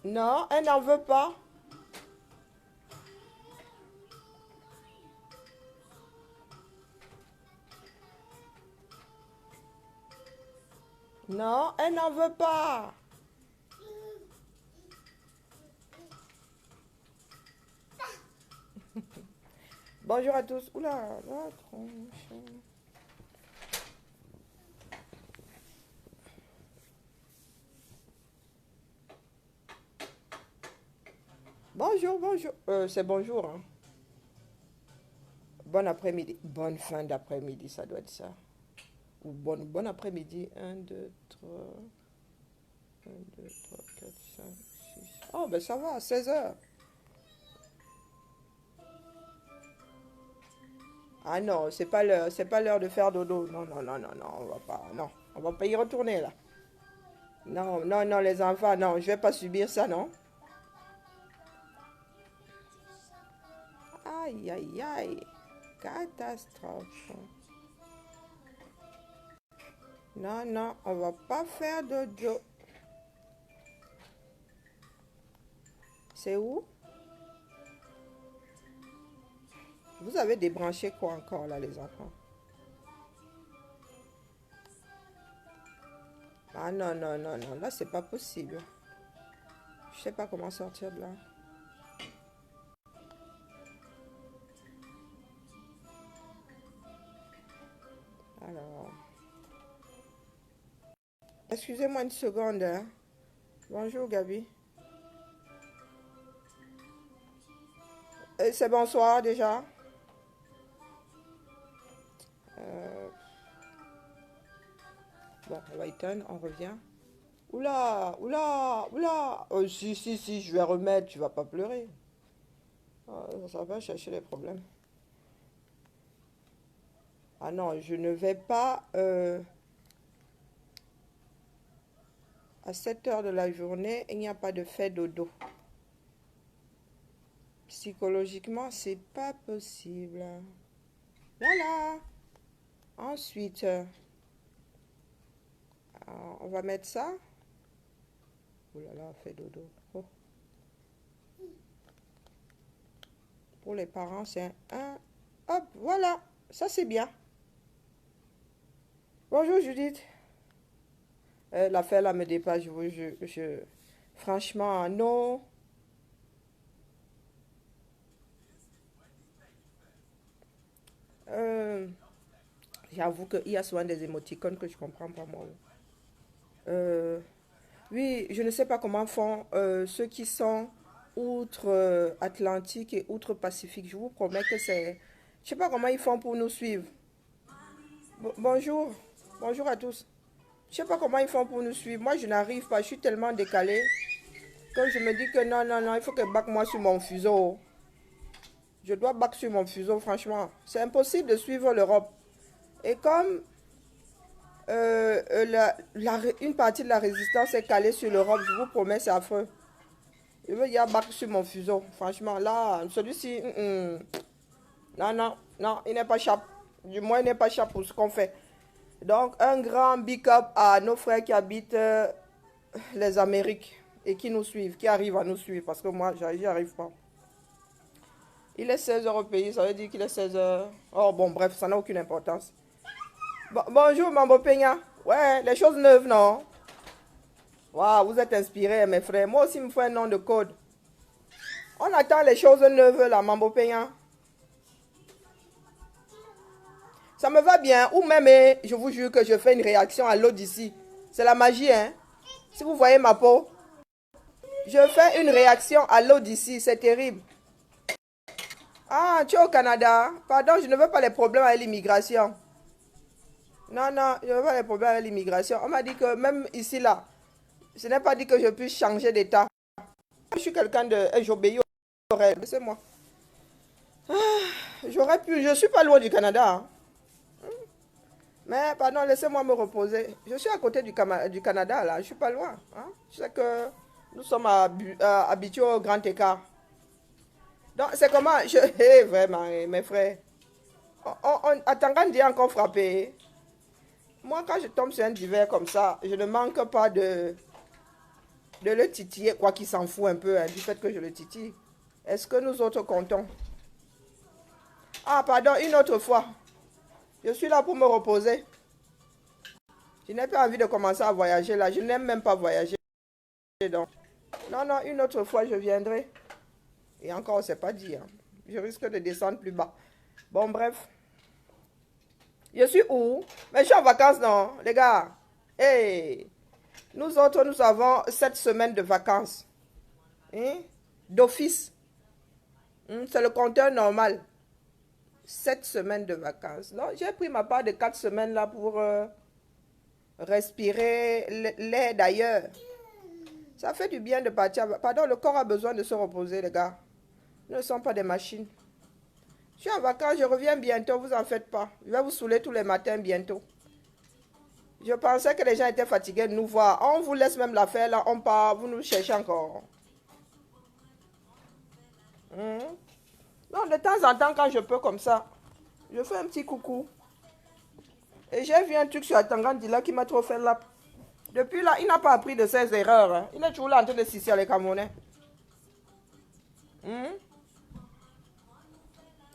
Non, elle n'en veut pas. Non, elle n'en veut pas. Bonjour à tous. Oula, la tronche. Bonjour, bonjour. C'est bonjour, hein. Bon après-midi. Bonne fin d'après-midi, ça doit être ça. Ou bon après-midi. 1, 2, 3. 1, 2, 3, 4, 5, 6. Oh, ben ça va, 16 heures. Ah non, c'est pas l'heure de faire dodo. Non, non, non, non, non, on va pas. Non, on va pas y retourner là. Non, non, non, les enfants, non, je vais pas subir ça, non. Aïe, aïe, aïe. Catastrophe. Non, non, on va pas faire dodo. C'est où? Vous avez débranché quoi encore là, les enfants? Ah non, non, non, non, là c'est pas possible. Je sais pas comment sortir de là. Alors, excusez-moi une seconde, hein. Bonjour Gabi. C'est bonsoir déjà. Euh, bon, on va éteindre, on revient. Oula, oula, oula. Oh, si, si, si, je vais remettre, tu vas pas pleurer. Ça va chercher les problèmes. Ah non, je ne vais pas à 7 heures de la journée, il n'y a pas de fait dodo. Psychologiquement, c'est pas possible. Voilà. Ensuite, on va mettre ça. Oh là là, fait dodo. Oh. Pour les parents, c'est un. Hop, voilà. Ça, c'est bien. Bonjour Judith. L'affaire là me dépasse. Franchement, non. Euh, J'avoue qu'il y a souvent des émoticônes que je comprends pas moi. Euh, oui, je ne sais pas comment font ceux qui sont outre-Atlantique et outre-Pacifique. Je vous promets que c'est... Je sais pas comment ils font pour nous suivre. Bonjour. Bonjour à tous. Je sais pas comment ils font pour nous suivre. Moi, je n'arrive pas. Je suis tellement décalée que je me dis que non, non, non, il faut que je back moi sur mon fuseau. Je dois back sur mon fuseau, franchement. C'est impossible de suivre l'Europe. Et comme une partie de la résistance est calée sur l'Europe, je vous promets, c'est affreux. Je veux y avoir back sur mon fuseau. Franchement, là, celui-ci, non, non, non, il n'est pas sharp. Du moins, il n'est pas sharp pour ce qu'on fait. Donc, un grand big up à nos frères qui habitent les Amériques et qui nous suivent, qui arrivent à nous suivre. Parce que moi, j'y arrive pas. Il est 16 heures au pays, ça veut dire qu'il est 16 heures. Oh, bon, bref, ça n'a aucune importance. Bonjour, Mambo Peña. Ouais, les choses neuves, non? Waouh, vous êtes inspirés, mes frères. Moi aussi, il me faut un nom de code. On attend les choses neuves, là, Mambo Peña. Ça me va bien. Ou même, je vous jure que je fais une réaction à l'eau d'ici. C'est la magie, hein. Si vous voyez ma peau, je fais une réaction à l'eau d'ici. C'est terrible. Ah, tu es au Canada. Pardon, je ne veux pas les problèmes avec l'immigration. Non, non, je ne veux pas les problèmes avec l'immigration. On m'a dit que même ici, là, ce n'est pas dit que je puisse changer d'état. Je suis quelqu'un de... J'obéis aux règles. Laissez-moi. Ah, j'aurais pu... Je ne suis pas loin du Canada. Hein. Mais pardon, laissez-moi me reposer. Je suis à côté du Canada, là. Je ne suis pas loin. Hein. Je sais que nous sommes habitués au grand écart. Donc, c'est comment... vraiment, mes frères. À Tangandi, encore frappé. Hein. Moi, quand je tombe sur un diver comme ça, je ne manque pas de... de le titiller, quoi qu'il s'en fout un peu hein, du fait que je le titille. Est-ce que nous autres comptons? Ah, pardon, une autre fois. Je suis là pour me reposer. Je n'ai pas envie de commencer à voyager là. Je n'aime même pas voyager. Donc. Non, non, une autre fois, je viendrai. Et encore, c'est pas dit. Hein. Je risque de descendre plus bas. Bon, bref. Je suis où? Mais je suis en vacances, non, les gars. Hey, nous autres, nous avons 7 semaines de vacances. Hein? D'office. C'est le compteur normal. 7 semaines de vacances. Non, j'ai pris ma part de 4 semaines là pour respirer l'air d'ailleurs. Ça fait du bien de partir. Pardon, le corps a besoin de se reposer, les gars. Nous ne sommes pas des machines. Je suis en vacances, je reviens bientôt, vous en faites pas. Je vais vous saouler tous les matins bientôt. Je pensais que les gens étaient fatigués de nous voir. On vous laisse même la faire là, on part, vous nous cherchez encore. Non, de temps en temps, quand je peux comme ça, je fais un petit coucou. Et j'ai vu un truc sur Atangandi là qui m'a trop fait là. Depuis là, il n'a pas appris de ses erreurs. Hein. Il est toujours là en train de sucer les Camerounais.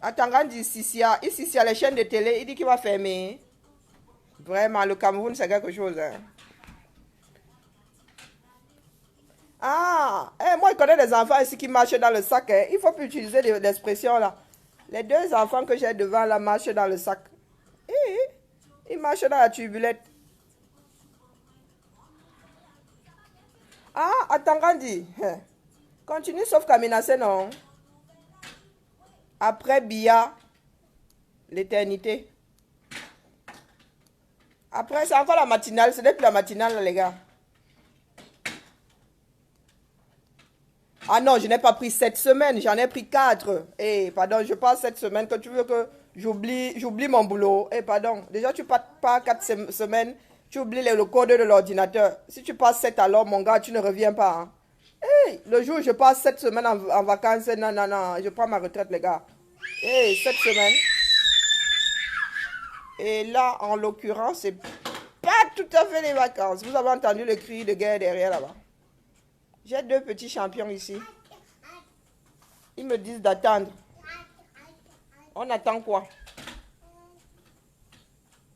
Atangandi, il suce les chaînes de télé, il dit qu'il va fermer. Vraiment, le Cameroun, c'est quelque chose. Hein. Ah, moi, je connais des enfants ici qui marchent dans le sac. Hein. Il ne faut plus utiliser l'expression là. Les 2 enfants que j'ai devant là marchent dans le sac. Ils marchent dans la turbulette. Ah, Atangandi. Continue sauf qu'à menacer, non. Après Bia, l'éternité. Après, c'est encore la matinale. Ce n'est plus la matinale, là, les gars. Ah non, je n'ai pas pris 7 semaines. J'en ai pris 4. Pardon, je passe 7 semaines. Que tu veux que j'oublie mon boulot. Pardon. Déjà, tu pars pas 4 semaines. Tu oublies le code de l'ordinateur. Si tu passes 7 alors, mon gars, tu ne reviens pas. Hein. Le jour où je passe 7 semaines en vacances, non, non, non. Je prends ma retraite, les gars. 7 semaines. Et là, en l'occurrence, c'est pas tout à fait les vacances. Vous avez entendu le cri de guerre derrière là-bas. J'ai 2 petits champions ici. Ils me disent d'attendre. On attend quoi?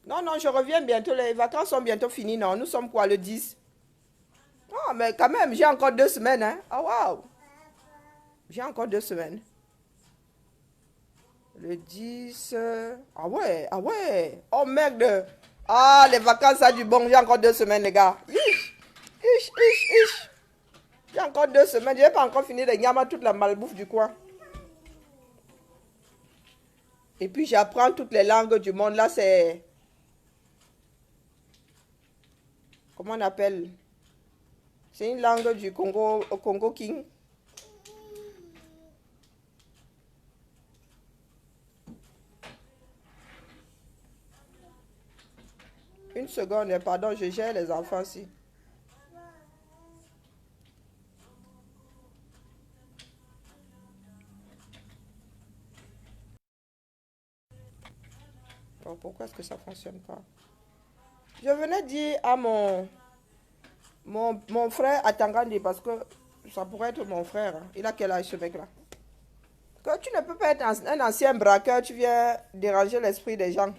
Non, non, je reviens bientôt. Les vacances sont bientôt finies. Non, nous sommes quoi, le 10? Non, mais quand même, j'ai encore 2 semaines. Hein? Ah, waouh! J'ai encore 2 semaines. Le 10... Ah ouais, ah ouais. Oh merde. Ah, les vacances, ça a du bon. J'ai encore 2 semaines, les gars. J'ai encore 2 semaines. Je n'ai pas encore fini de nyama toute la malbouffe du coin. Et puis, j'apprends toutes les langues du monde. Là, c'est... Comment on appelle? C'est une langue du Congo, au Congo King. Une seconde, pardon, je gère les enfants ici. Oh, pourquoi est-ce que ça ne fonctionne pas? Je venais dire à mon frère Atangandi, parce que ça pourrait être mon frère. Hein. Il a quel âge ce mec-là? Que tu ne peux pas être un ancien braqueur, tu viens déranger l'esprit des gens.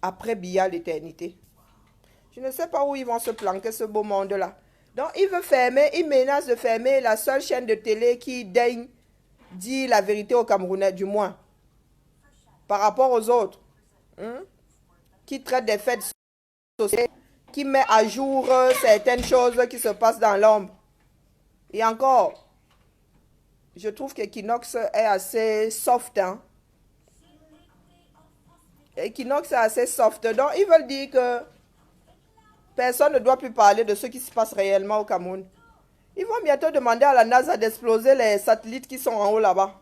Après Bia l'éternité. Je ne sais pas où ils vont se planquer ce beau monde-là. Donc il veut fermer, il menace de fermer la seule chaîne de télé qui daigne dire la vérité aux Camerounais, du moins. Par rapport aux autres. Qui traitent des faits de société, qui met à jour certaines choses qui se passent dans l'ombre. Et encore, je trouve qu'Equinox est assez soft. Hein? Equinox est assez soft. Donc, ils veulent dire que personne ne doit plus parler de ce qui se passe réellement au Cameroun. Ils vont bientôt demander à la NASA d'exploser les satellites qui sont en haut là-bas.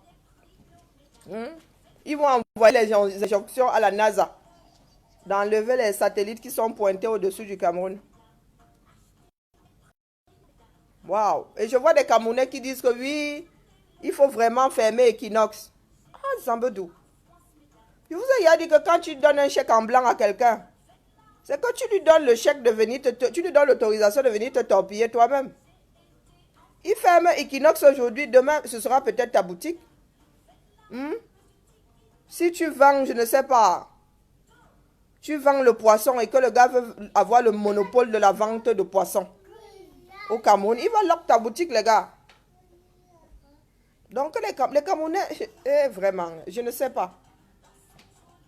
Ils vont envoyer les injonctions à la NASA d'enlever les satellites qui sont pointés au-dessus du Cameroun. Waouh! Et je vois des Camerounais qui disent que oui, il faut vraiment fermer Equinox. Ah, Zambedou. Je vous ai dit que quand tu donnes un chèque en blanc à quelqu'un, c'est que tu lui donnes le chèque de venir tu lui donnes l'autorisation de venir te torpiller toi-même. Il ferme Equinox aujourd'hui, demain, ce sera peut-être ta boutique. Hmm? Si tu vends, je ne sais pas, tu vends le poisson et que le gars veut avoir le monopole de la vente de poissons au Cameroun, il va lock ta boutique, les gars. Donc, les Camerounais, vraiment, je ne sais pas.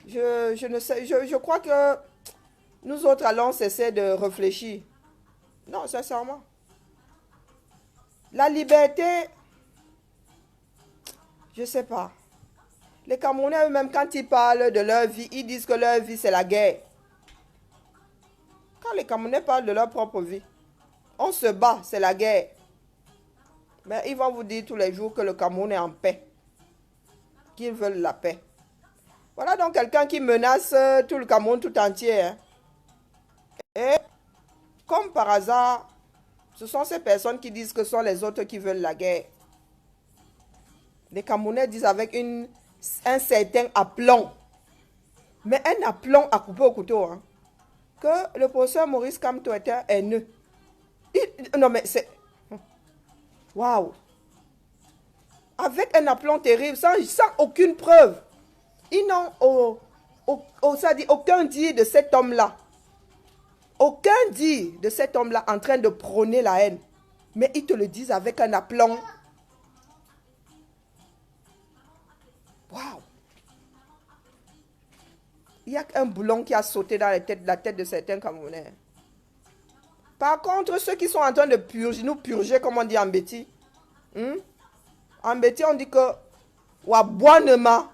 Je ne sais, je crois que nous autres allons cesser de réfléchir. Non, sincèrement. La liberté, je ne sais pas. Les Camerounais eux-mêmes, quand ils parlent de leur vie, ils disent que leur vie, c'est la guerre. Quand les Camerounais parlent de leur propre vie, on se bat, c'est la guerre. Mais ils vont vous dire tous les jours que le Cameroun est en paix. Qu'ils veulent la paix. Voilà donc quelqu'un qui menace tout le Cameroun tout entier. Hein. Et comme par hasard, ce sont ces personnes qui disent que ce sont les autres qui veulent la guerre. Les Camerounais disent avec un certain aplomb. Mais un aplomb à couper au couteau. Hein, que le professeur Maurice Kamto était un haineux. Non mais c'est... Waouh! Avec un aplomb terrible, sans aucune preuve. Ils n'ont aucun dit de cet homme-là. Aucun dit de cet homme-là en train de prôner la haine. Mais ils te le disent avec un aplomb. Waouh! Il y a un boulon qui a sauté dans la tête de certains Camerounais. Par contre, ceux qui sont en train de purger, nous purger, comme on dit en Béti. En Béti, on dit que Wabouanema,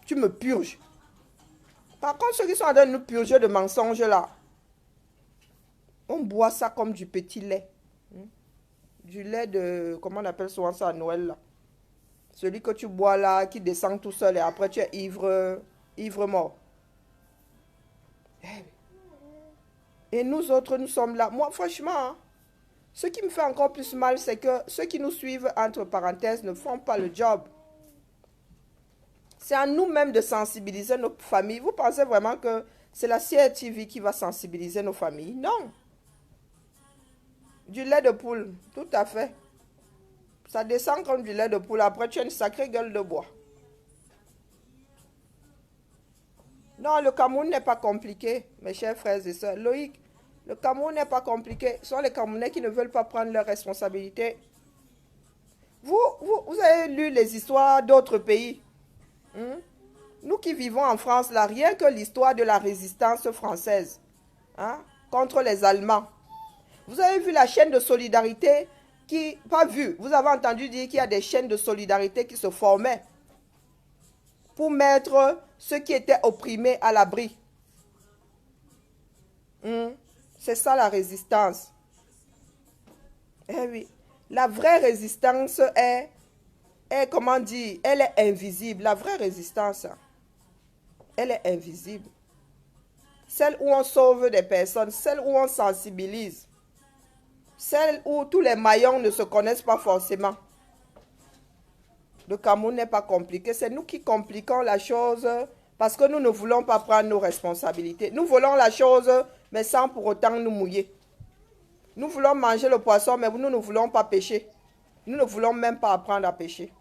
tu me purges. Par contre, ceux qui sont en train de nous purger de mensonges là, on boit ça comme du petit lait. Du lait de, comment on appelle souvent ça à Noël là. Celui que tu bois là, qui descend tout seul et après tu es ivre mort. Et nous autres, nous sommes là. Moi, franchement, hein, ce qui me fait encore plus mal, c'est que ceux qui nous suivent, entre parenthèses, ne font pas le job. C'est à nous-mêmes de sensibiliser nos familles. Vous pensez vraiment que c'est la CRTV qui va sensibiliser nos familles? Non. Du lait de poule, tout à fait. Ça descend comme du lait de poule. Après, tu as une sacrée gueule de bois. Non, le Cameroun n'est pas compliqué, mes chers frères et sœurs. Loïc, le Cameroun n'est pas compliqué. Ce sont les Camerounais qui ne veulent pas prendre leurs responsabilités. Vous avez lu les histoires d'autres pays. Nous qui vivons en France, là, rien que l'histoire de la résistance française contre les Allemands. Vous avez vu la chaîne de solidarité qui... Pas vu, vous avez entendu dire qu'il y a des chaînes de solidarité qui se formaient pour mettre ceux qui étaient opprimés à l'abri. C'est ça la résistance. Eh oui. La vraie résistance est, comment dire, elle est invisible. La vraie résistance, elle est invisible. Celle où on sauve des personnes, celle où on sensibilise. Celle où tous les maillons ne se connaissent pas forcément. Le Cameroun n'est pas compliqué. C'est nous qui compliquons la chose parce que nous ne voulons pas prendre nos responsabilités. Nous voulons la chose, mais sans pour autant nous mouiller. Nous voulons manger le poisson, mais nous ne voulons pas pêcher. Nous ne voulons même pas apprendre à pêcher.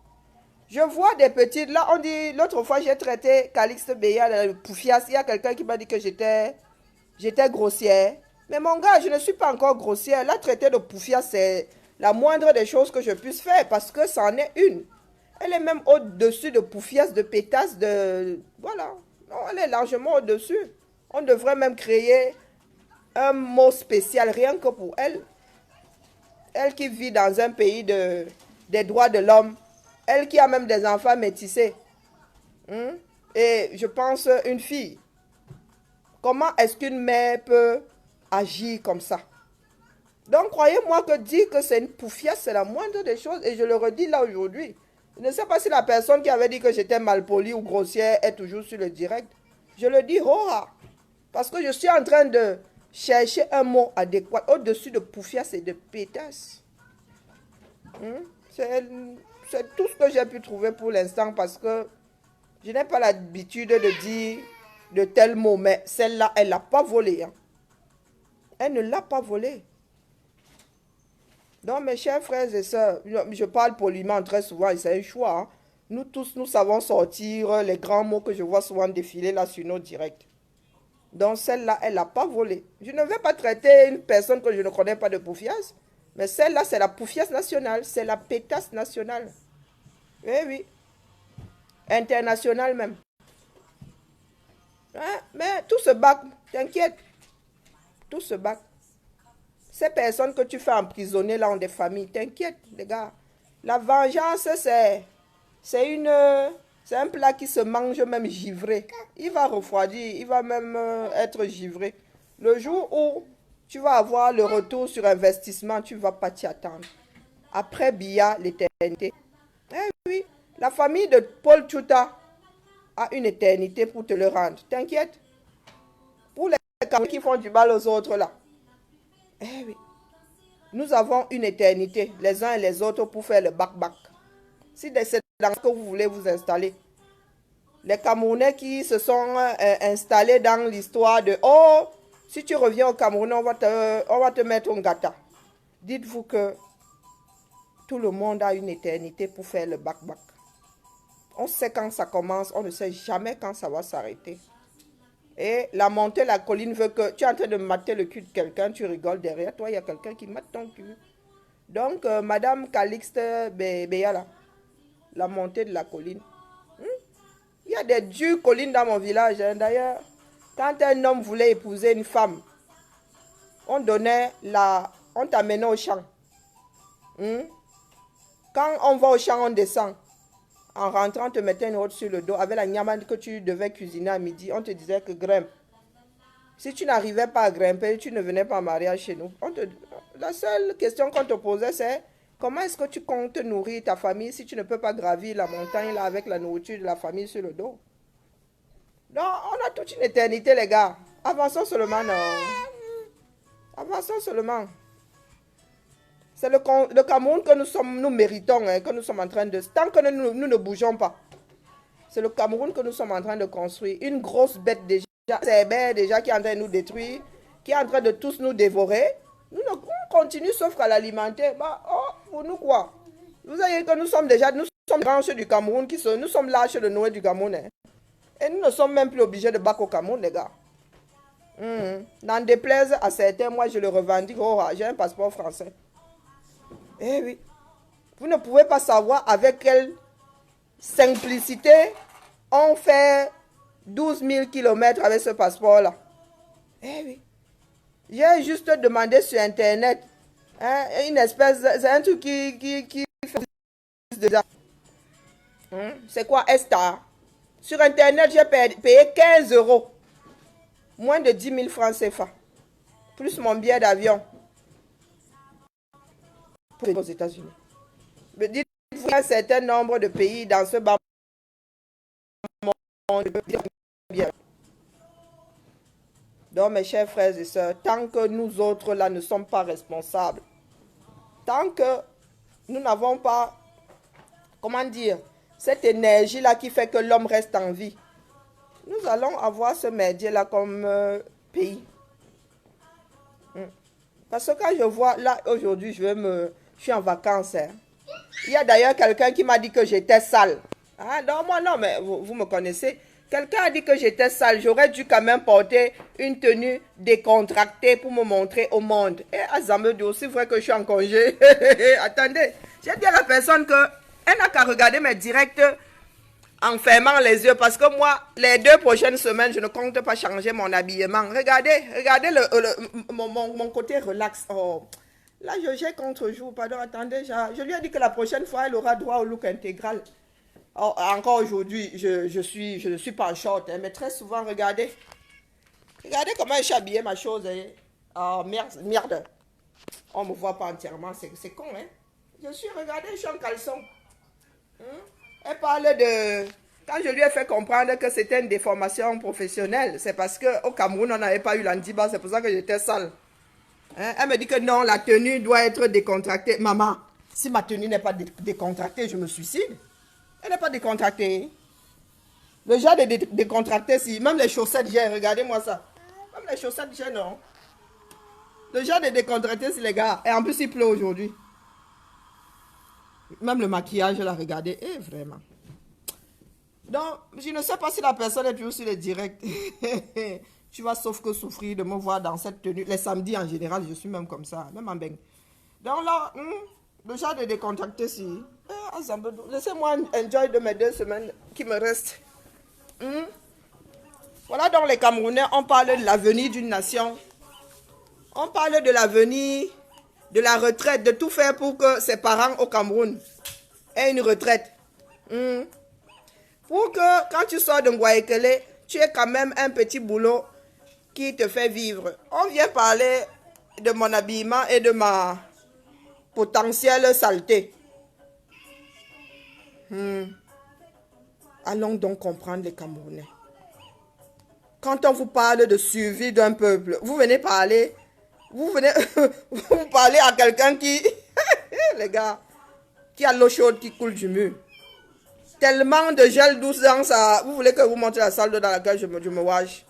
Je vois des petites... Là, on dit... L'autre fois, j'ai traité Calixte Béa de Poufias. Il y a quelqu'un qui m'a dit que j'étais grossière. Mais mon gars, je ne suis pas encore grossière. La traiter de Poufias, c'est la moindre des choses que je puisse faire parce que c'en est une. Elle est même au-dessus de Poufias, de Pétasse, de... Voilà. Non, elle est largement au-dessus. On devrait même créer un mot spécial rien que pour elle. Elle qui vit dans un pays des droits de l'homme. Elle qui a même des enfants métissés. Et je pense une fille. Comment est-ce qu'une mère peut agir comme ça? Donc, croyez-moi que dire que c'est une poufiasse, c'est la moindre des choses. Et je le redis là aujourd'hui. Je ne sais pas si la personne qui avait dit que j'étais malpolie ou grossière est toujours sur le direct. Je le dis, parce que je suis en train de chercher un mot adéquat au-dessus de poufiasse et de pétasse. C'est tout ce que j'ai pu trouver pour l'instant parce que je n'ai pas l'habitude de dire de tels mots. Mais celle-là, elle ne l'a pas volé. Elle ne l'a pas volé. Donc, mes chers frères et sœurs, je parle poliment très souvent et c'est un choix, hein. Nous tous, nous savons sortir les grands mots que je vois souvent défiler là sur nos directs. Donc, celle-là, elle n'a pas volé. Je ne vais pas traiter une personne que je ne connais pas de poufiasse, mais celle-là, c'est la poufiasse nationale, c'est la pétasse nationale. Eh oui, internationale même. Hein? Mais tout se bat, t'inquiète, tout se bat. Ces personnes que tu fais emprisonner là ont des familles, t'inquiète, les gars. La vengeance, c'est un plat qui se mange même givré. Il va refroidir, il va même être givré. Le jour où tu vas avoir le retour sur investissement, tu ne vas pas t'y attendre. Après Bia, l'éternité. Eh oui, la famille de Paul Tchouta a une éternité pour te le rendre. T'inquiète. Pour les qui font du mal aux autres là. Eh oui. Nous avons une éternité, les uns et les autres, pour faire le bac-bac. Si c'est dans ce que vous voulez vous installer. Les Camerounais qui se sont installés dans l'histoire de « Oh, si tu reviens au Cameroun, on va te mettre un gâteau. » Dites-vous que tout le monde a une éternité pour faire le bac-bac. On sait quand ça commence, on ne sait jamais quand ça va s'arrêter. Et la montée, la colline veut que tu es en train de mater le cul de quelqu'un, tu rigoles derrière toi, il y a quelqu'un qui mate ton cul. Donc, Madame Calixte Béala, la montée de la colline. Il y a des dures collines dans mon village. Hein. D'ailleurs, quand un homme voulait épouser une femme, on t'amenait au champ. Quand on va au champ, on descend. En rentrant, on te mettait une route sur le dos avec la niamane que tu devais cuisiner à midi. On te disait que grimpe. Si tu n'arrivais pas à grimper, tu ne venais pas en mariage chez nous. La seule question qu'on te posait, c'est comment est-ce que tu comptes nourrir ta famille si tu ne peux pas gravir la montagne là, avec la nourriture de la famille sur le dos? Non, on a toute une éternité, les gars. Avançons seulement, non. Avançons seulement. C'est le Cameroun que nous méritons, hein, que nous sommes en train de... Tant que nous ne bougeons pas, c'est le Cameroun que nous sommes en train de construire. Une grosse bête déjà, c'est déjà qui est en train de nous détruire, qui est en train de tous nous dévorer. On continue sauf qu'à l'alimenter. Bah, oh, pour nous quoi? Vous savez que nous sommes branches du Cameroun, nous sommes lâches de Noël du Cameroun. Hein. Et nous ne sommes même plus obligés de battre au Cameroun, les gars. N'en déplaise à certains, moi je le revendique. Oh, j'ai un passeport français. Eh oui. Vous ne pouvez pas savoir avec quelle simplicité on fait 12 000 km avec ce passeport-là. Eh oui. J'ai juste demandé sur Internet. Hein, une espèce... C'est un truc qui fait déjà. C'est quoi Esta? Sur Internet, j'ai payé 15 €. Moins de 10 000 francs CFA. Plus mon billet d'avion. Pour aux États-Unis. Mais dites-vous, il y a un certain nombre de pays dans ce bas monde. Donc, mes chers frères et sœurs, tant que nous autres là ne sommes pas responsables, tant que nous n'avons pas, comment dire, cette énergie-là qui fait que l'homme reste en vie, nous allons avoir ce merdier-là comme pays. Parce que quand je vois, là, aujourd'hui, je suis en vacances. Hein. Il y a d'ailleurs quelqu'un qui m'a dit que j'étais sale. Ah, non, moi, non, mais vous me connaissez. Quelqu'un a dit que j'étais sale. J'aurais dû quand même porter une tenue décontractée pour me montrer au monde. Et Azam dit aussi vrai que je suis en congé. Attendez, j'ai dit à la personne qu'elle n'a qu'à regarder mes directs en fermant les yeux. Parce que moi, les 2 prochaines semaines, je ne compte pas changer mon habillement. Regardez mon côté relax. Oh. Là, j'ai contre-jour. Pardon, attendez. Je lui ai dit que la prochaine fois, elle aura droit au look intégral. Oh, encore aujourd'hui, je ne suis pas en short, hein, mais très souvent, regardez. Regardez comment je suis habillée, ma chose. Hein. Oh, merde. On ne me voit pas entièrement, c'est con, hein. Regardez, je suis en caleçon. Elle parle de... Quand je lui ai fait comprendre que c'était une déformation professionnelle, c'est parce qu'au Cameroun, on n'avait pas eu l'andiba, c'est pour ça que j'étais sale. Hein? Elle me dit que non, la tenue doit être décontractée. Maman, si ma tenue n'est pas décontractée, je me suicide. Elle n'est pas décontractée. Le genre de décontracté, si même les chaussettes, j'ai, regardez-moi ça. Même les chaussettes, j'ai, non. Le genre de décontracté, c'est les gars. Et en plus, il pleut aujourd'hui. Même le maquillage, là, regardez. Eh, vraiment. Donc, je ne sais pas si la personne est toujours sur les directs. Tu vas sauf que souffrir de me voir dans cette tenue. Les samedis, en général, je suis même comme ça. Même en beng. Donc là, le genre de décontracter, si. Laissez-moi enjoy de mes 2 semaines qui me restent. Voilà, donc les Camerounais, on parle de l'avenir d'une nation. On parle de l'avenir, de la retraite, de tout faire pour que ses parents au Cameroun aient une retraite. Pour que quand tu sors de Ngouaekele, tu aies quand même un petit boulot qui te fait vivre. On vient parler de mon habillement et de ma potentielle saleté. Allons donc comprendre les Camerounais. Quand on vous parle de survie d'un peuple, vous venez parler, vous parlez à quelqu'un qui, les gars, qui a l'eau chaude qui coule du mur. Tellement de gel douce dans ça. Vous voulez que vous montre la salle dans laquelle je me wash?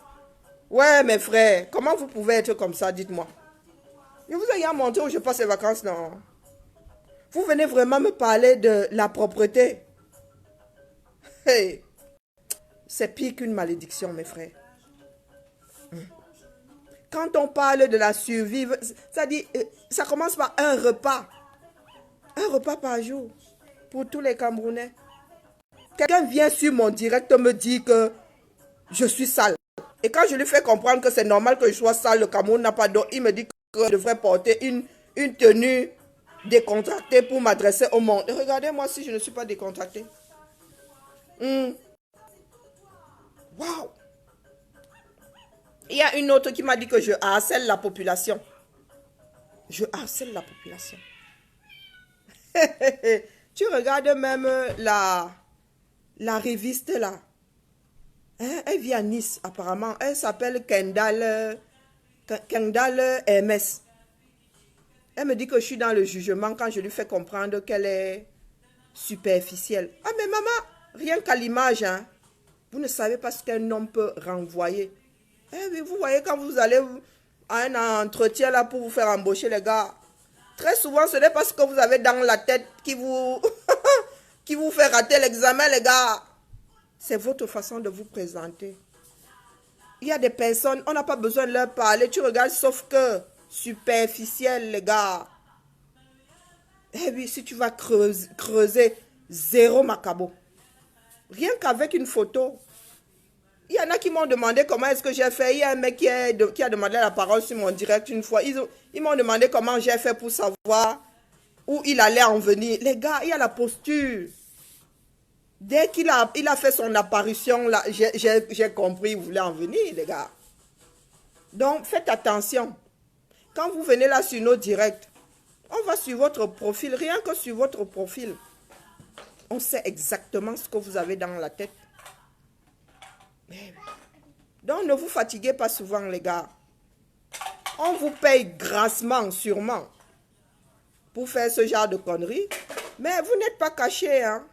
Ouais, mes frères, comment vous pouvez être comme ça, dites-moi. Je vous ai rien montré où je passe les vacances, non. Vous venez vraiment me parler de la propreté. Hey, c'est pire qu'une malédiction, mes frères. Quand on parle de la survie, ça dit, ça commence par un repas. Un repas par jour pour tous les Camerounais. Quelqu'un vient sur mon direct me dire que je suis sale. Et quand je lui fais comprendre que c'est normal que je sois sale, le Cameroun n'a pas d'eau, il me dit que je devrais porter une tenue décontractée pour m'adresser au monde. Et regardez-moi si je ne suis pas décontractée. Waouh! Il y a une autre qui m'a dit que je harcèle la population. Je harcèle la population. Tu regardes même la riviste là. Hein? Elle vit à Nice apparemment. Elle s'appelle Kendall MS. Elle me dit que je suis dans le jugement quand je lui fais comprendre qu'elle est superficielle. Ah mais maman, rien qu'à l'image, hein, vous ne savez pas ce qu'un homme peut renvoyer. Eh oui, vous voyez quand vous allez à un entretien là pour vous faire embaucher les gars, très souvent ce n'est pas ce que vous avez dans la tête qui vous, qui vous fait rater l'examen les gars. C'est votre façon de vous présenter. Il y a des personnes, on n'a pas besoin de leur parler, tu regardes sauf que superficiel les gars. Eh oui, si tu vas creuser zéro macabo. Rien qu'avec une photo. Il y en a qui m'ont demandé comment est-ce que j'ai fait. Il y a un mec qui a demandé la parole sur mon direct une fois. Ils m'ont demandé comment j'ai fait pour savoir où il allait en venir. Les gars, il y a la posture. Dès qu'il a fait son apparition, là, j'ai compris où il voulait en venir, les gars. Donc, faites attention. Quand vous venez là sur nos directs, on va sur votre profil. Rien que sur votre profil, on sait exactement ce que vous avez dans la tête. Donc, ne vous fatiguez pas souvent, les gars. On vous paye grassement, sûrement, pour faire ce genre de conneries. Mais vous n'êtes pas cachés, hein.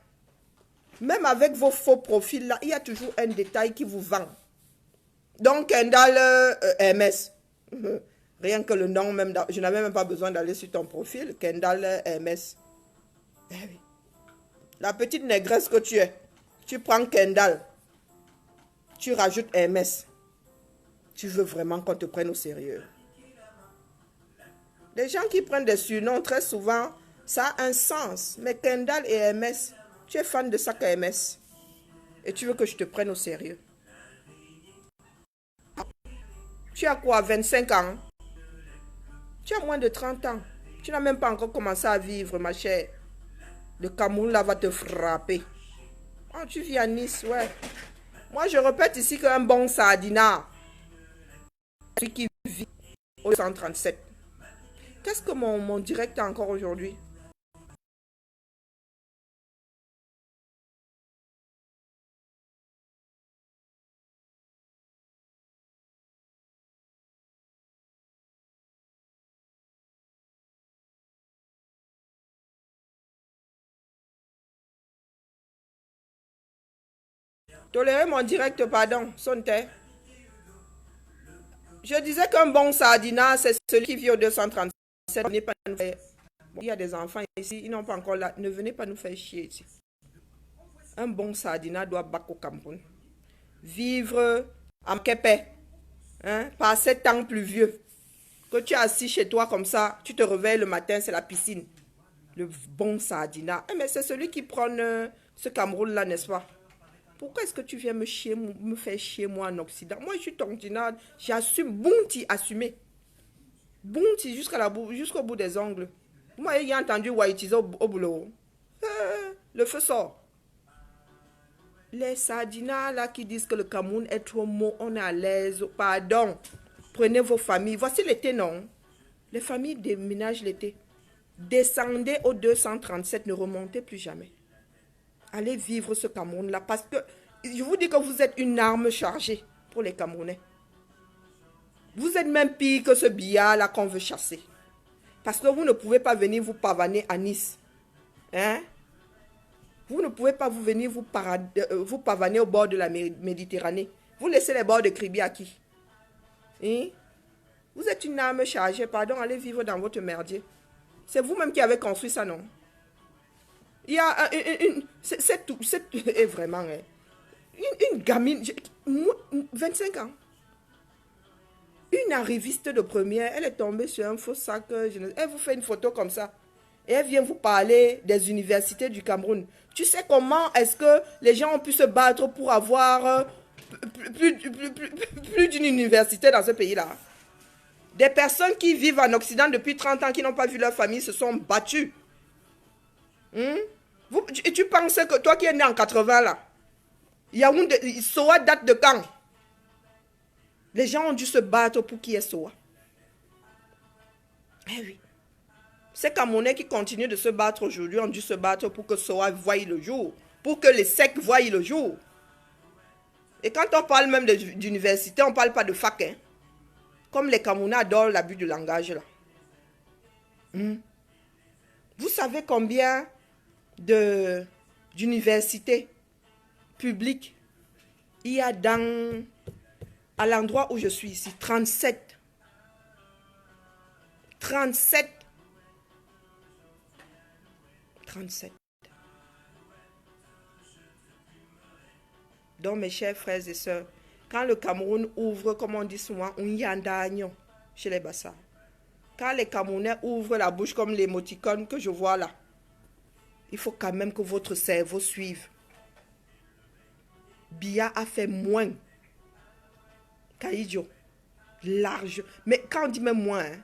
Même avec vos faux profils, là, il y a toujours un détail qui vous vend. Donc, Kendall MS. Rien que le nom, même, je n'avais même pas besoin d'aller sur ton profil. Kendall MS. Eh oui. La petite négresse que tu es, tu prends Kendall. Tu rajoutes MS. Tu veux vraiment qu'on te prenne au sérieux. Les gens qui prennent des surnoms, très souvent, ça a un sens. Mais Kendall et MS, tu es fan de ça que MS. Et tu veux que je te prenne au sérieux. Tu as quoi, 25 ans? Tu as moins de 30 ans. Tu n'as même pas encore commencé à vivre, ma chère. Le Cameroun, là, va te frapper. Oh, tu vis à Nice, ouais. Moi, je répète ici qu'un bon sardinat, celui qui vit au 137. Qu'est-ce que mon direct a encore aujourd'hui? Tolérer mon direct, pardon, Sonte. Je disais qu'un bon sardinat, c'est celui qui vit au 237. Il y a des enfants ici, ils n'ont pas encore là. Ne venez pas nous faire chier ici. Un bon sardina doit battre au Cameroun. Vivre en Képé, hein, par 7 ans pluvieux. Que tu es assis chez toi comme ça, tu te réveilles le matin, c'est la piscine. Le bon sardina. Mais c'est celui qui prend ce Cameroun-là, n'est-ce pas? Pourquoi est-ce que tu viens me faire chier, moi, en Occident? Moi, je suis tontinade, j'assume, Bounty, assumé. Bounty jusqu'au bout des ongles. Moi, j'ai entendu Waïtiza au boulot. Le feu sort. Les sardinas là qui disent que le Cameroun est trop mou, on est à l'aise. Pardon. Prenez vos familles. Voici l'été, non? Les familles déménagent l'été. Descendez au 237, ne remontez plus jamais. Allez vivre ce Cameroun-là parce que je vous dis que vous êtes une arme chargée pour les Camerounais. Vous êtes même pire que ce billard-là qu'on veut chasser. Parce que vous ne pouvez pas venir vous pavaner à Nice. Hein? Vous ne pouvez pas venir vous pavaner au bord de la Méditerranée. Vous laissez les bords de Kribi à qui? Hein? Vous êtes une arme chargée, pardon, allez vivre dans votre merdier. C'est vous-même qui avez construit ça, non? Il y a et vraiment, hein, une gamine, 25 ans. Une arriviste de première, elle est tombée sur un faux sac. Elle vous fait une photo comme ça. Et elle vient vous parler des universités du Cameroun. Tu sais comment est-ce que les gens ont pu se battre pour avoir plus d'une université dans ce pays-là? Des personnes qui vivent en Occident depuis 30 ans, qui n'ont pas vu leur famille, se sont battues. Tu penses que toi qui es né en 80 là, Soa date de quand? Les gens ont dû se battre pour qu'il y ait Soa. Eh oui. Ces Camerounais qui continuent de se battre aujourd'hui ont dû se battre pour que Soa voie le jour. Pour que les secs voient le jour. Et quand on parle même d'université, on ne parle pas de fac. Hein? Comme les Camerounais adorent l'abus du langage là. Vous savez combien d'universités publiques il y a à l'endroit où je suis ici? 37. 37. 37. Donc, mes chers frères et sœurs, quand le Cameroun ouvre, comme on dit souvent, un yandagnon chez les Bassas, quand les Camerounais ouvrent la bouche comme les émoticônes que je vois là, il faut quand même que votre cerveau suive. Biya a fait moins. Kaïdjo, large. Mais quand on dit même moins, hein,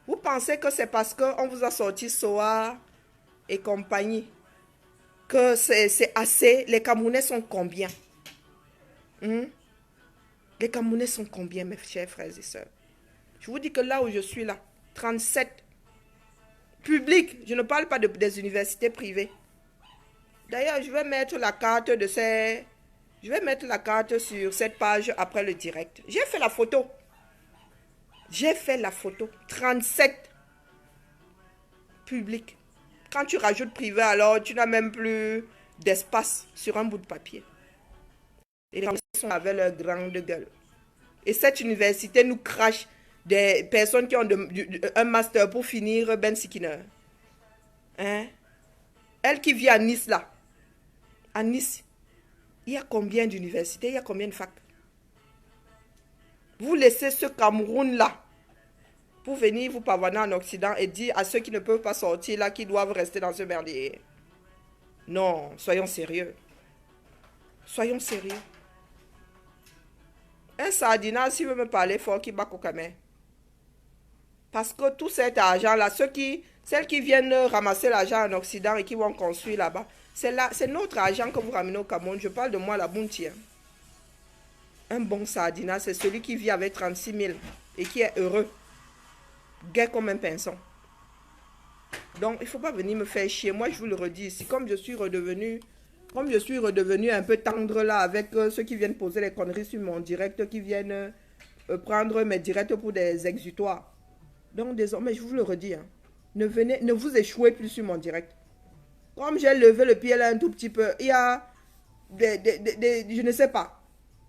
vous pensez que c'est parce qu'on vous a sorti Soa et compagnie que c'est assez? Les Camerounais sont combien? Les Camerounais sont combien, mes chers frères et sœurs? Je vous dis que là où je suis là, 37. Public, je ne parle pas des universités privées. D'ailleurs, je vais mettre la carte Je vais mettre la carte sur cette page après le direct. J'ai fait la photo. J'ai fait la photo. 37 publics. Quand tu rajoutes privé, alors tu n'as même plus d'espace sur un bout de papier. Et les gens sont avec leur grande gueule. Et cette université nous crache des personnes qui ont un master pour finir Ben Sikiner. Hein? Elle qui vit à Nice là. À Nice. Il y a combien d'universités? Il y a combien de facs? Vous laissez ce Cameroun-là pour venir vous pavaner en Occident et dire à ceux qui ne peuvent pas sortir là qu'ils doivent rester dans ce merdier. Non, soyons sérieux. Soyons sérieux. Un sardina, s'il veut me parler fort, qui bat au caméra. Parce que tout cet argent-là, celles qui viennent ramasser l'argent en Occident et qui vont construire là-bas, c'est notre argent que vous ramenez au Cameroun. Je parle de moi, la Bounty. Un bon sardina, c'est celui qui vit avec 36 000 et qui est heureux. Gai comme un pinson. Donc, il ne faut pas venir me faire chier. Moi, je vous le redis ici, comme je suis redevenu un peu tendre là avec ceux qui viennent poser les conneries sur mon direct, qui viennent prendre mes directs pour des exutoires. Donc, désormais, je vous le redis, hein, ne vous échouez plus sur mon direct. Comme j'ai levé le pied là un tout petit peu, il y a je ne sais pas,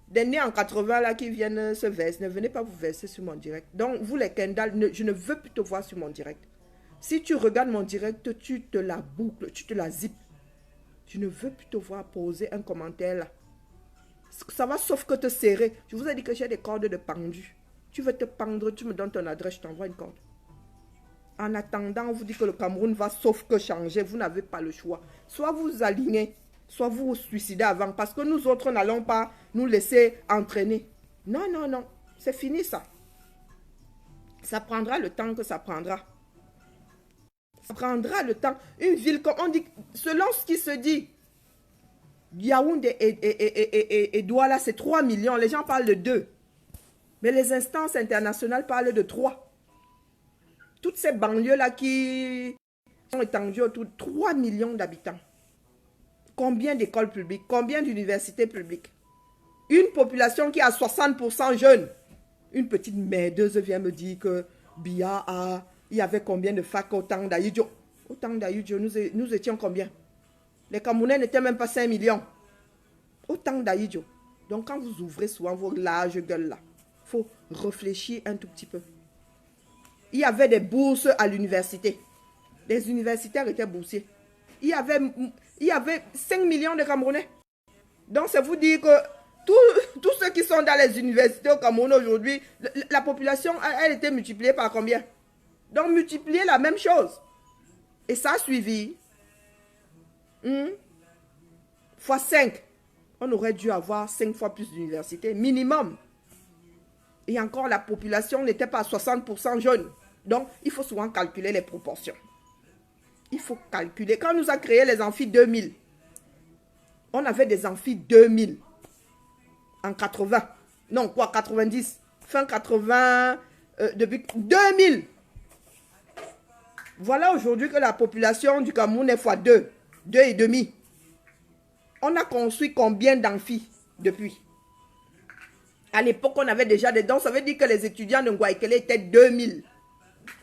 des nés en 80 là qui viennent se verser. Ne venez pas vous verser sur mon direct. Donc, vous les Kendall, je ne veux plus te voir sur mon direct. Si tu regardes mon direct, tu te la boucles, tu te la zippes. Je ne veux plus te voir poser un commentaire là. Ça va sauf que te serrer. Je vous ai dit que j'ai des cordes de pendu. Tu veux te pendre, tu me donnes ton adresse, je t'envoie une corde. En attendant, on vous dit que le Cameroun va sauf que changer. Vous n'avez pas le choix. Soit vous vous alignez, soit vous vous suicidez avant. Parce que nous autres n'allons pas nous laisser entraîner. Non, non, non. C'est fini ça. Ça prendra le temps que ça prendra. Ça prendra le temps. Une ville, comme on dit, selon ce qui se dit, Yaoundé et Douala, c'est 3 millions. Les gens parlent de 2. Mais les instances internationales parlent de 3. Toutes ces banlieues-là qui sont étendues autour de 3 millions d'habitants. Combien d'écoles publiques? Combien d'universités publiques? Une population qui a 60% jeunes. Une petite merdeuse vient me dire que Bia a... Il y avait combien de facs au temps d'Aïdjo? Au temps d'Aïdjo, nous étions combien? Les Camerounais n'étaient même pas 5 millions. Au temps d'Aïdjo. Donc quand vous ouvrez souvent vos larges gueules là, il faut réfléchir un tout petit peu. Il y avait des bourses à l'université. Les universitaires étaient boursiers. Il y avait 5 millions de Camerounais. Donc c'est vous dire que tous ceux qui sont dans les universités au Cameroun aujourd'hui, la population, elle était multipliée par combien? Donc multiplier la même chose. Et ça a suivi. Fois 5. On aurait dû avoir 5 fois plus d'universités, minimum. Et encore, la population n'était pas à 60% jeune. Donc, il faut souvent calculer les proportions. Il faut calculer. Quand on nous a créé les amphis 2000, on avait des amphis 2000 en 80. Non, quoi, 90. Fin 80, depuis 2000. Voilà aujourd'hui que la population du Cameroun est fois 2. 2,5. On a construit combien d'amphis depuis? À l'époque, on avait déjà des dons. Ça veut dire que les étudiants de Ngouaïkele étaient 2000.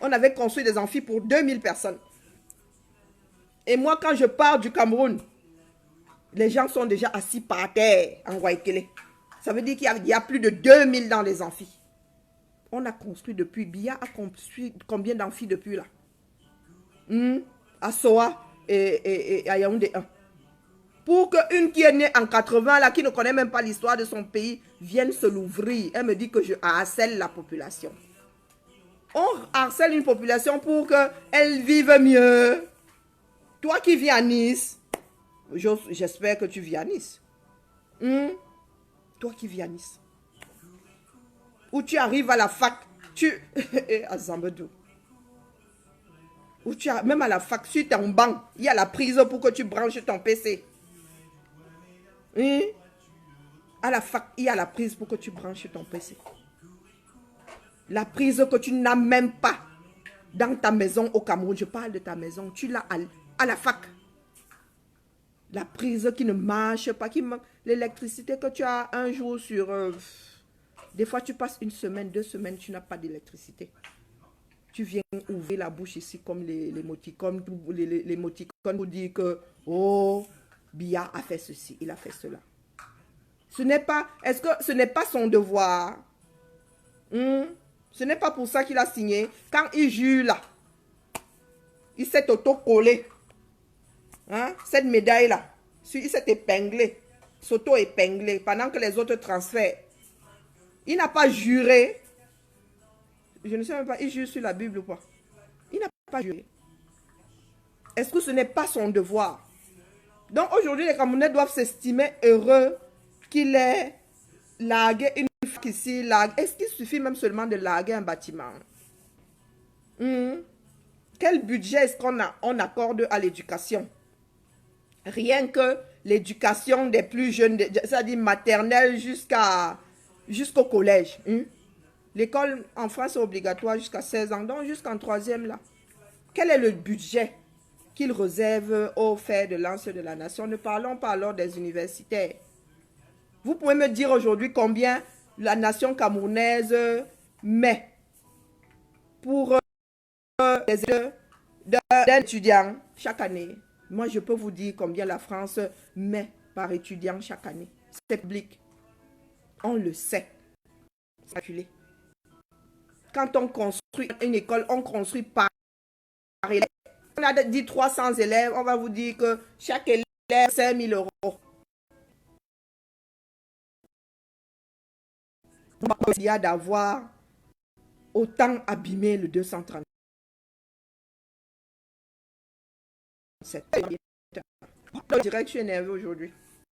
On avait construit des amphis pour 2000 personnes. Et moi, quand je pars du Cameroun, les gens sont déjà assis par terre en Ngouaïkele. Ça veut dire qu'il y a plus de 2000 dans les amphis. On a construit depuis. Bia a construit combien d'amphis depuis là? À Soa et à Yaoundé 1. Pour qu'une qui est née en 80, là, qui ne connaît même pas l'histoire de son pays, vienne se l'ouvrir. Elle me dit que je harcèle la population. On harcèle une population pour qu'elle vive mieux. Toi qui vis à Nice, j'espère que tu vis à Nice. Toi qui vis à Nice. Où tu arrives à la fac, à Zambedou. Où tu as, même à la fac, sur ton banc, il y a la prise pour que tu branches ton PC. À la fac, il y a la prise pour que tu branches ton PC. La prise que tu n'as même pas dans ta maison au Cameroun. Je parle de ta maison. Tu l'as à la fac. La prise qui ne marche pas, qui manque. L'électricité que tu as un jour sur... des fois, tu passes 1 semaine, 2 semaines, tu n'as pas d'électricité. Tu viens ouvrir la bouche ici comme les moticons pour dire que... Oh, Bia a fait ceci, il a fait cela. Ce n'est pas... Est-ce que ce n'est pas son devoir? Ce n'est pas pour ça qu'il a signé. Quand il jure là, il s'est auto-collé. Cette médaille-là, il s'est épinglé. S'auto-épinglé pendant que les autres transfèrent. Il n'a pas juré. Je ne sais même pas, il jure sur la Bible ou pas? Il n'a pas juré. Est-ce que ce n'est pas son devoir? Donc aujourd'hui, les Camerounais doivent s'estimer heureux qu'il ait largué une fac ici. Est-ce qu'il suffit même seulement de larguer un bâtiment? Quel budget est-ce qu'on accorde à l'éducation? Rien que l'éducation des plus jeunes, c'est-à-dire maternelle jusqu'au collège. L'école en France est obligatoire jusqu'à 16 ans, donc jusqu'en 3e là. Quel est le budget qu'il réserve au fer de lance de la nation? Ne parlons pas alors des universitaires. Vous pouvez me dire aujourd'hui combien la nation camerounaise met pour les études d'un étudiant chaque année? Moi, je peux vous dire combien la France met par étudiant chaque année. C'est public. On le sait. C'est calculé. Quand on construit une école, on construit par élève. On a dit 300 élèves, on va vous dire que chaque élève 5 000 euros. Il y a d'avoir autant abîmé le 237. Je dirais que je suis énervé aujourd'hui.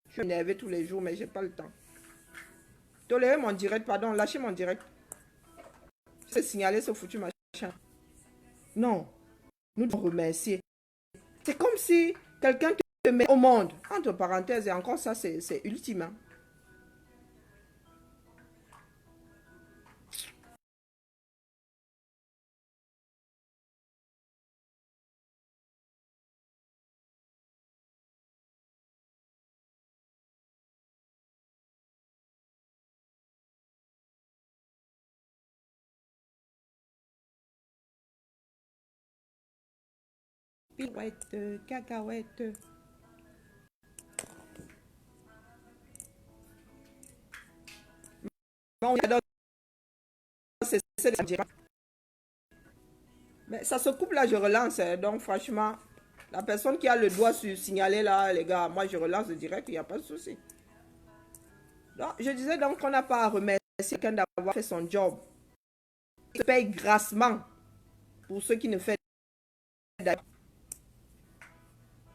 Je suis énervé tous les jours, mais j'ai pas le temps. Tolérez mon direct, pardon, lâchez mon direct. C'est signaler ce foutu machin. Non, nous devons remercier. C'est comme si quelqu'un te met au monde. Entre parenthèses, et encore ça, c'est ultime. Hein. Pirouette, cacahuète. Bon, mais ça se coupe là, je relance. Donc franchement, la personne qui a le doigt sur signaler là, les gars, moi je relance le direct, il n'y a pas de souci. Donc, je disais donc qu'on n'a pas à remercier quelqu'un d'avoir fait son job. Il se paye grassement pour ceux qui ne font pas.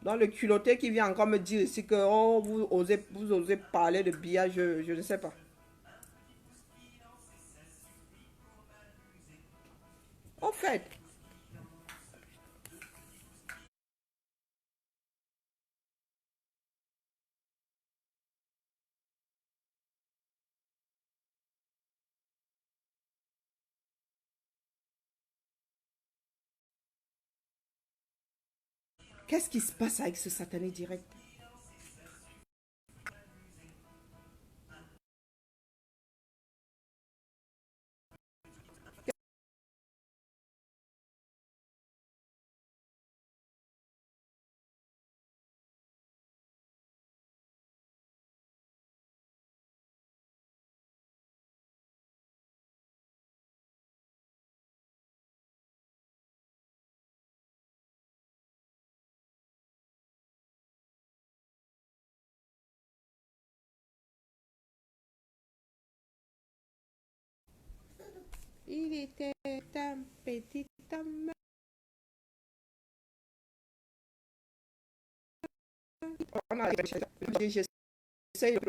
Donc le culotté qui vient encore me dire ici que oh, vous osez parler de billard, je ne sais pas. Au fait, qu'est-ce qui se passe avec ce satané direct? Il était un petit homme. J'essaie de